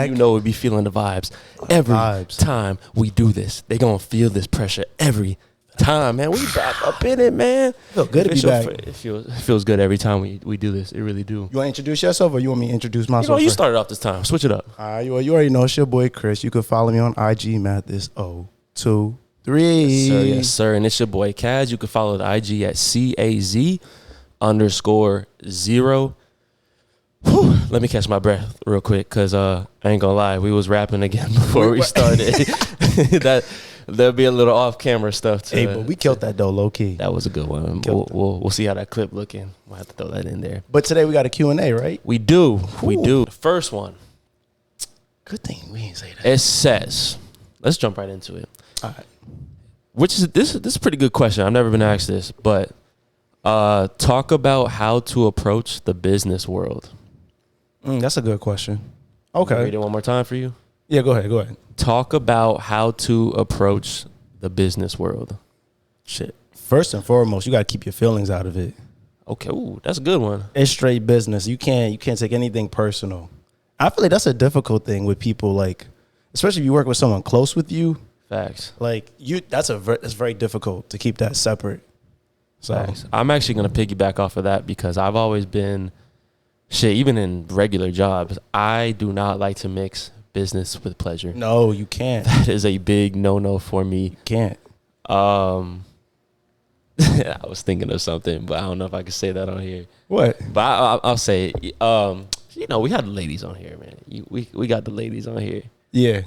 You know we be feeling the vibes every time we do this. They gonna feel this pressure every time, man. We back up in it, man. Feel good to be back. It feels good every time we do this. It really do. You want to introduce yourself, or you want me to introduce myself? You started off this time. Switch it up. You already know it's your boy Chris. You can follow me on IG, Mathis023. Yes, sir. And it's your boy Kaz. You can follow the IG at CAZ_0. Whew, let me catch my breath real quick, because I ain't gonna lie, we was rapping again before we started. There'll be a little off-camera stuff too. Hey, but we killed that though, low key. That was a good one. We'll see how that clip looking. We'll have to throw that in there. But today we got a Q&A, right? We do. We do. The first one. Good thing we ain't say that. It says, let's jump right into it. All right. Which is this is a pretty good question. I've never been asked this, but talk about how to approach the business world. That's a good question. Okay. Read it one more time for you. Yeah, go ahead. Talk about how to approach the business world. Shit. First and foremost, you got to keep your feelings out of it. Okay, ooh, that's a good one. It's straight business. You can't take anything personal. I feel like that's a difficult thing with people, like, especially if you work with someone close with you. Facts. Like it's very difficult to keep that separate. So Facts. I'm actually gonna piggyback off of that, because I've always been even in regular jobs, I do not like to mix business with pleasure. No, you can't. That is a big no for me. You can't. I was thinking of something, but I don't know if I can say that on here. What? But I'll say it. We had the ladies on here, man. We got the ladies on here. Yeah.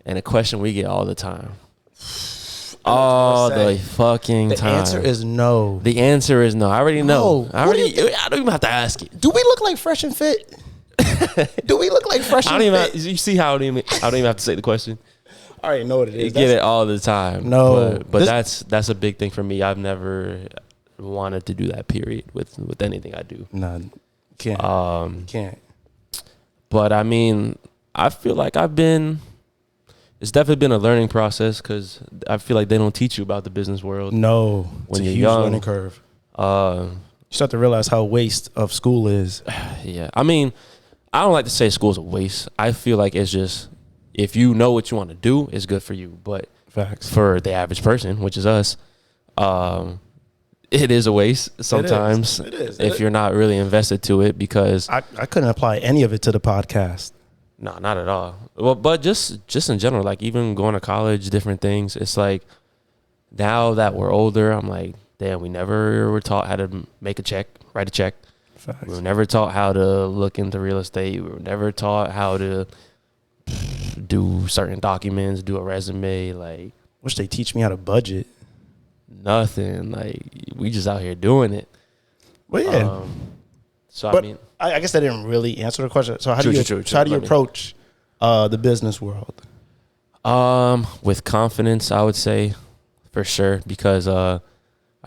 And a question we get all the time. All the fucking time. The answer is no. The answer is no. I already know. I don't even have to ask it. Do we look like Fresh and Fit? Do we look like Fresh and Fit? You see how I don't even have to say the question? I already know what it is. You get it all the time. No. But that's a big thing for me. I've never wanted to do that, period, with anything I do. None. Can't. Can't. But I mean, I feel like it's definitely been a learning process, because I feel like they don't teach you about the business world. No, when it's you're a huge young. learning curve. You start to realize how waste of school is. Yeah, I mean, I don't like to say school's a waste. I feel like it's just, if you know what you want to do, it's good for you. But Facts. For the average person, which is us, it is a waste sometimes. It is. If you're not really invested to it, because I couldn't apply any of it to the podcast. No, not at all. Well, but just in general, like even going to college, different things. It's like, now that we're older, I'm like, damn, we never were taught how to write a check. Facts. We were never taught how to look into real estate. We were never taught how to do certain documents, do a resume. Like, wish they teach me how to budget. Nothing. Like, we just out here doing it. Well, yeah. I mean, I guess that didn't really answer the question. So how do you approach the business world? With confidence, I would say, for sure, because I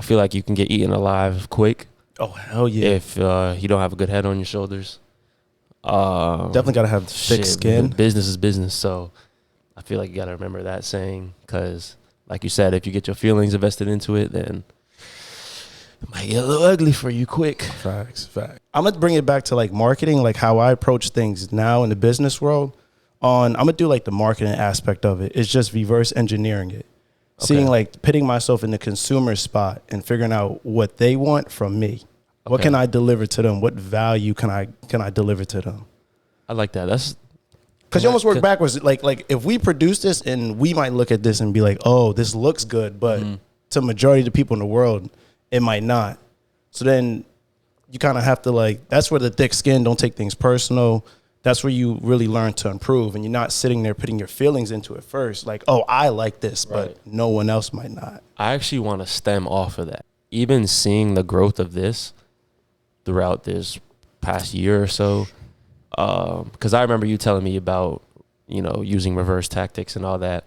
feel like you can get eaten alive quick. Oh, hell yeah. If you don't have a good head on your shoulders. Definitely got to have thick skin. Business is business, so I feel like you got to remember that saying, because like you said, if you get your feelings invested into it, then it might get a little ugly for you quick. Facts. I'm going to bring it back to like marketing, like how I approach things now in the business world. I'm going to do like the marketing aspect of it. It's just reverse engineering it. Okay. Seeing like pitting myself in the consumer spot and figuring out what they want from me. Okay. What can I deliver to them? What value can I deliver to them? I like that. That's because you almost work backwards. Like if we produce this and we might look at this and be like, oh, this looks good, but to majority of the people in the world, it might not. So then you kind of have to like, that's where the thick skin, don't take things personal. That's where you really learn to improve, and you're not sitting there putting your feelings into it first. Like, oh, I like this, but no one else might not. I actually want to stem off of that. Even seeing the growth of this throughout this past year or so, because I remember you telling me about, using reverse tactics and all that.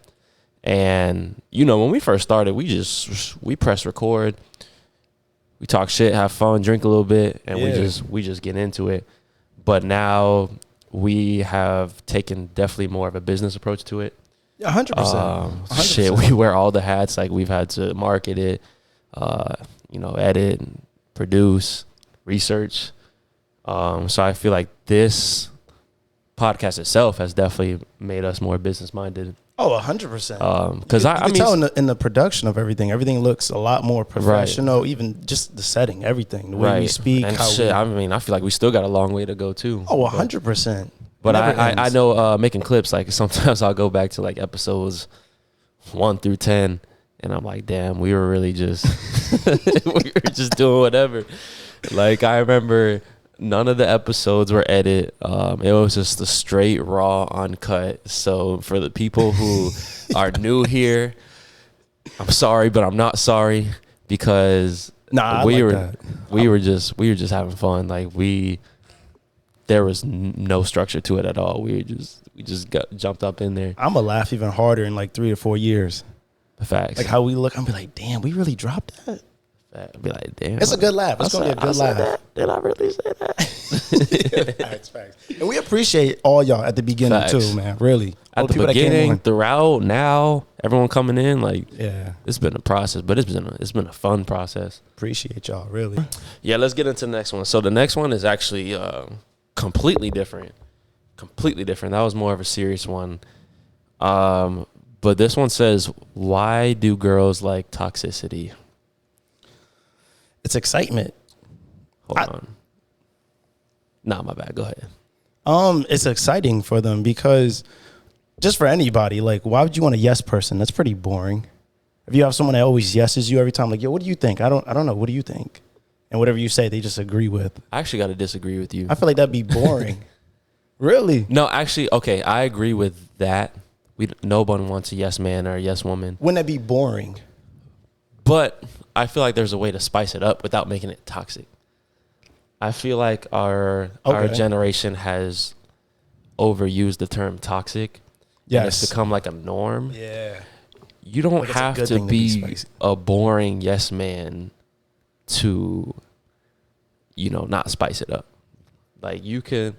And, when we first started, we press record. We talk shit, have fun, drink a little bit, and we just get into it. But now we have taken definitely more of a business approach to it. Yeah, 100%. Shit, we wear all the hats. Like we've had to market it, edit, produce, research. So I feel like this podcast itself has definitely made us more business minded. Oh, 100%. Because you I can mean, tell in the production of everything looks a lot more professional. Right. Even just the setting, everything, the way we speak. And I feel like we still got a long way to go too. Oh, 100%. But I know making clips, like sometimes I'll go back to like episodes 1 through 10, and I'm like, damn, we were really just we were just doing whatever. Like I remember none of the episodes were edited. It was just the straight, raw, uncut. So for the people who are new here, I'm sorry, but I'm not sorry because we were just having fun. Like there was no structure to it at all. We just jumped up in there. I'm gonna laugh even harder in like 3 or 4 years. Facts. Like how we look, I'm be like, damn, we really dropped that. I'd be like, damn. It's a good laugh. It's going to be a good laugh. Did I really say that? Facts. And we appreciate all y'all at the beginning too, man. Really. At the beginning, throughout, now, everyone coming in, like, yeah, it's been a process, but it's been a fun process. Appreciate y'all, really. Yeah, let's get into the next one. So the next one is actually completely different. Completely different. That was more of a serious one. But this one says, why do girls like toxicity? It's excitement. Hold on. Nah, my bad. Go ahead. It's exciting for them because just for anybody, like, why would you want a yes person? That's pretty boring. If you have someone that always yeses you every time, like, yo, what do you think? I don't know. What do you think? And whatever you say, they just agree with. I actually got to disagree with you. I feel like that'd be boring. Really? No, actually, okay, I agree with that. No one wants a yes man or a yes woman. Wouldn't that be boring? But I feel like there's a way to spice it up without making it toxic. I feel like our generation has overused the term toxic. Yes. And it's become like a norm. Yeah. You don't have to be a boring yes man to, not spice it up. Like you could,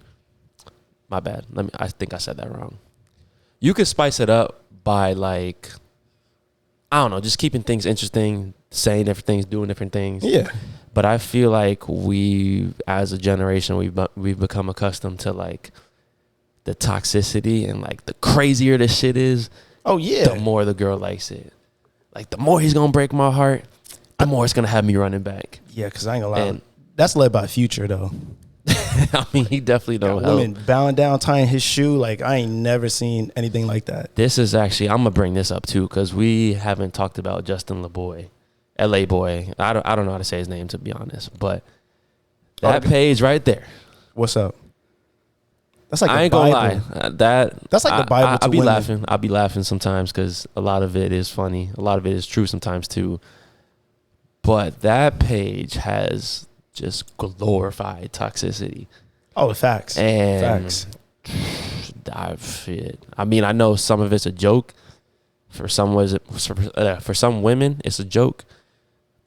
my bad. I think I said that wrong. You could spice it up by like, I don't know, just keeping things interesting, saying different things, doing different things. Yeah. But I feel like we, as a generation, we've become accustomed to like the toxicity and like the crazier the shit is. Oh yeah. The more the girl likes it. Like the more he's gonna break my heart, the more it's gonna have me running back. Yeah, because I ain't gonna lie. That's led by Future though. I mean, he definitely don't help. Women bowing down, tying his shoe. Like, I ain't never seen anything like that. This is actually, I'm going to bring this up too, because we haven't talked about Justin LaBoy, LA Boy. I don't know how to say his name, to be honest. But that page right there. What's up? That's like I ain't going to lie. That's like the Bible to women. I'll be laughing sometimes because a lot of it is funny. A lot of it is true sometimes too. But that page has just glorified toxicity. Oh, facts. And facts. I mean, I know some of it's a joke. For some women, it's a joke,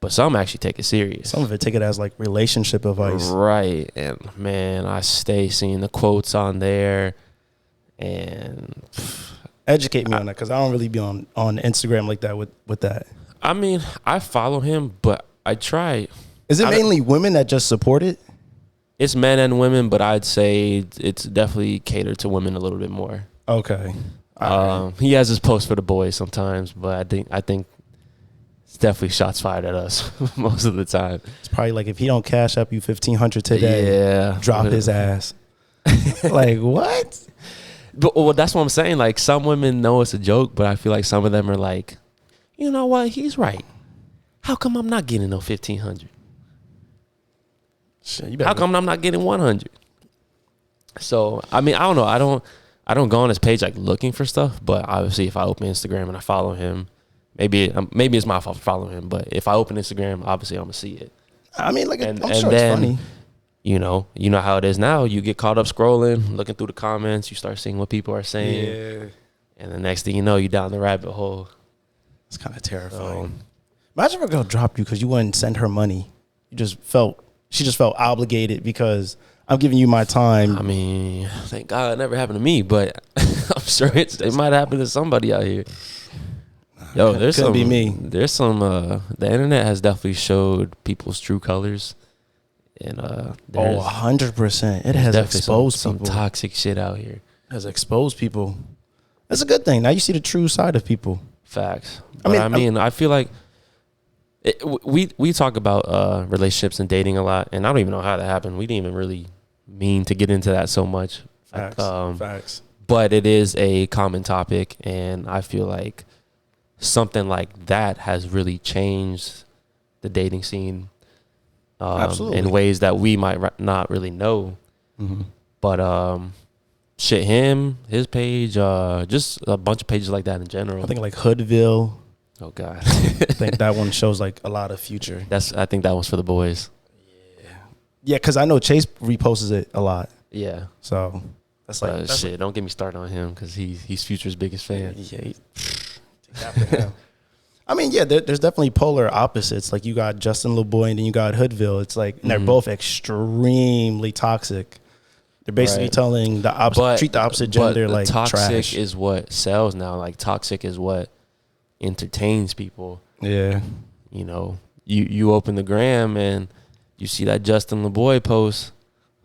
but some actually take it serious. Some of it take it as like relationship advice. Right. And man, I stay seeing the quotes on there, and educate me on that because I don't really be on Instagram like that with that. I mean, I follow him, but I try. Is it mainly women that just support it? It's men and women, but I'd say it's definitely catered to women a little bit more. Okay. He has his post for the boys sometimes, but I think it's definitely shots fired at us most of the time. It's probably like if he don't cash up you $1,500 today, drop his ass. Like what? But well, that's what I'm saying. Like some women know it's a joke, but I feel like some of them are like, you know what? He's right. How come I'm not getting no $1,500? How come I'm not getting 100? So I mean, I don't know. I don't go on his page like looking for stuff, but obviously if I open Instagram and I follow him, maybe it's my fault for following him, but if I open Instagram, obviously I'm gonna see it. I mean, like, I'm sure it's funny. You know how it is now. You get caught up scrolling, looking through the comments. You start seeing what people are saying, and the next thing you know, you down the rabbit hole. It's kind of terrifying. Imagine if a girl dropped you because you wouldn't send her money. She just felt obligated because I'm giving you my time. I mean, thank God it never happened to me, but I'm sure it might happen to somebody out here. Yo, there's Couldn't some. be me. There's some. The internet has definitely showed people's true colors, and there's 100%. It has definitely exposed some people. toxic shit out here. It has exposed people. That's a good thing. Now you see the true side of people. Facts. But I feel like we talk about relationships and dating a lot, and I don't even know how that happened. We didn't even really mean to get into that so much. Facts. Facts. But it is a common topic, and I feel like something like that has really changed the dating scene Absolutely. in ways that we might not really know. Mm-hmm. But his page, just a bunch of pages like that in general. I think like Hoodville. Oh God, I think that one shows like a lot of future. I think that one's for the boys. Yeah, because I know Chase reposts it a lot. Yeah. So that's like shit. Don't get me started on him because he's Future's biggest fan. Yeah. I mean, yeah, there's definitely polar opposites. Like you got Justin LeBoy and then you got Hoodville. It's like and they're both extremely toxic. They're basically telling the treat the opposite gender like toxic trash. is what sells now. Like toxic is what entertains people. Yeah. You know, you open the gram and you see that Justin LeBoy post.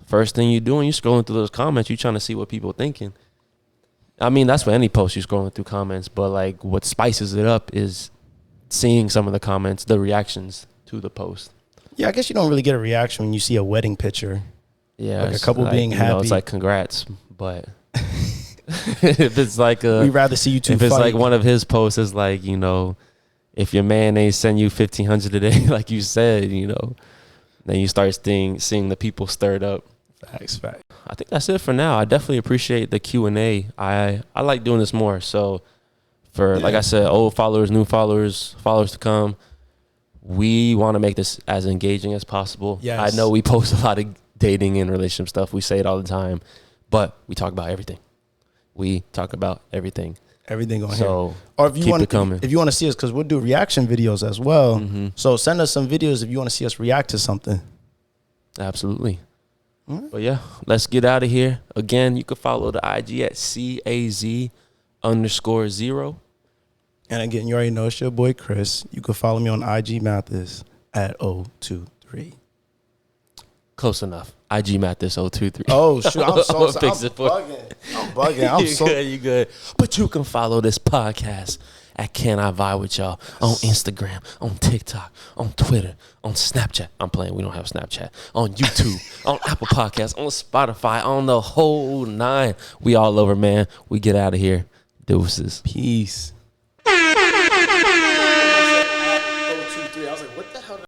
First thing you doing, you scrolling through those comments, you trying to see what people are thinking. I mean, that's for any post, you scrolling through comments, but like what spices it up is seeing some of the comments, the reactions to the post. Yeah, I guess you don't really get a reaction when you see a wedding picture. Yeah, like a couple being happy. It's like congrats, but if it's like we'd rather see you two. If it's like one of his posts is like, you know, if your man ain't send you $1,500 a day, like you said, you know, then you start seeing the people stirred up. Facts. I think that's it for now. I definitely appreciate the Q&A. I like doing this more. So for like I said, old followers, new followers to come, we want to make this as engaging as possible. Yes. I know we post a lot of dating and relationship stuff. We say it all the time, but we talk about everything. Everything on here. So or if you want to see us, because we'll do reaction videos as well. Mm-hmm. So send us some videos if you want to see us react to something. Absolutely. But yeah, let's get out of here. Again, you can follow the IG at CAZ_0. And again, you already know it's your boy Chris. You can follow me on IG Mathis at 023. Close enough. IG Mathis 023. Oh shoot, I'm bugging. You good. But you can follow this podcast at Can I Vibe With Y'all on Instagram, on TikTok, on Twitter, on Snapchat. I'm playing. We don't have Snapchat. On YouTube, on Apple Podcasts, on Spotify, on the whole 9. We all over, man. We get out of here. Deuces. Peace.